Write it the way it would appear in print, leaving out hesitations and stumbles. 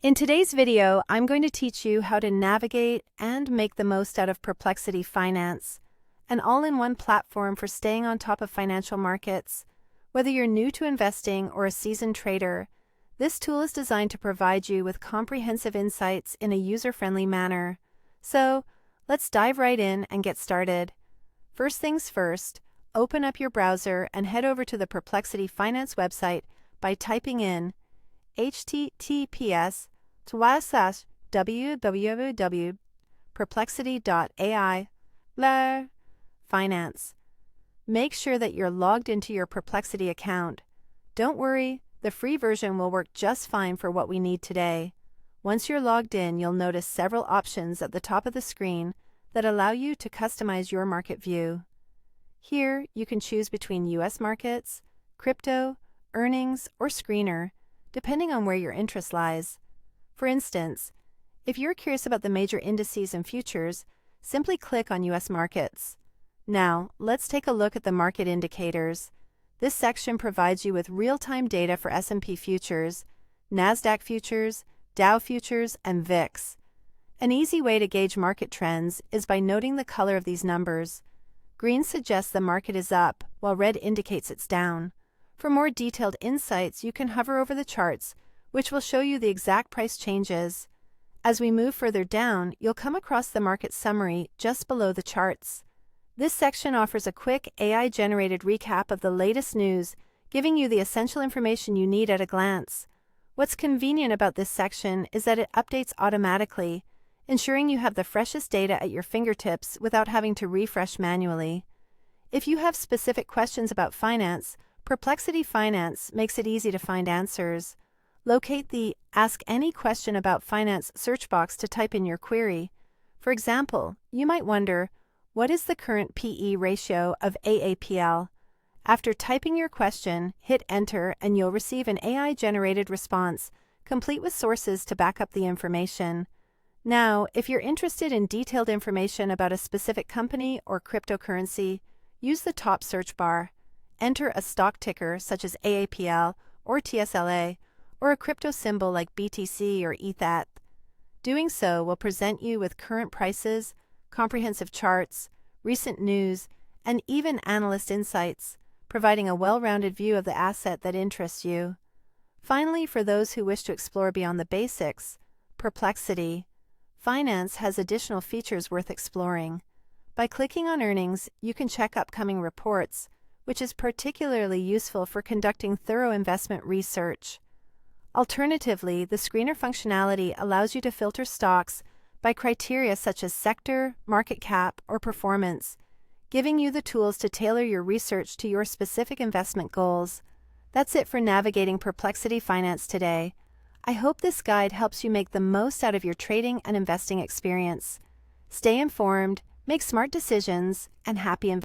In today's video, I'm going to teach you how to navigate and make the most out of Perplexity Finance, an all-in-one platform for staying on top of financial markets. Whether you're new to investing or a seasoned trader, this tool is designed to provide you with comprehensive insights in a user-friendly manner. So, let's dive right in and get started. First things first, open up your browser and head over to the Perplexity Finance website by typing in https://www.perplexity.ai/finance. Make sure that you're logged into your Perplexity account. Don't worry, the free version will work just fine for what we need today. Once you're logged in, you'll notice several options at the top of the screen that allow you to customize your market view. Here, you can choose between US markets, crypto, earnings, or screener, depending on where your interest lies. For instance, if you're curious about the major indices and futures, simply click on US markets. Now, let's take a look at the market indicators. This section provides you with real-time data for S&P futures, NASDAQ futures, Dow futures, and VIX. An easy way to gauge market trends is by noting the color of these numbers. Green suggests the market is up, while red indicates it's down. For more detailed insights, you can hover over the charts, which will show you the exact price changes. As we move further down, you'll come across the market summary just below the charts. This section offers a quick AI-generated recap of the latest news, giving you the essential information you need at a glance. What's convenient about this section is that it updates automatically, ensuring you have the freshest data at your fingertips without having to refresh manually. If you have specific questions about finance, Perplexity Finance makes it easy to find answers. Locate the Ask Any Question About Finance search box to type in your query. For example, you might wonder, what is the current PE ratio of AAPL? After typing your question, hit Enter and you'll receive an AI-generated response, complete with sources to back up the information. Now, if you're interested in detailed information about a specific company or cryptocurrency, use the top search bar. Enter a stock ticker such as AAPL or TSLA, or a crypto symbol like BTC or ETH. Doing so will present you with current prices, comprehensive charts, recent news, and even analyst insights, providing a well-rounded view of the asset that interests you. Finally, for those who wish to explore beyond the basics, Perplexity Finance has additional features worth exploring. By clicking on earnings, you can check upcoming reports, which is particularly useful for conducting thorough investment research. Alternatively, the screener functionality allows you to filter stocks by criteria such as sector, market cap, or performance, giving you the tools to tailor your research to your specific investment goals. That's it for navigating Perplexity Finance today. I hope this guide helps you make the most out of your trading and investing experience. Stay informed, make smart decisions, and happy investing.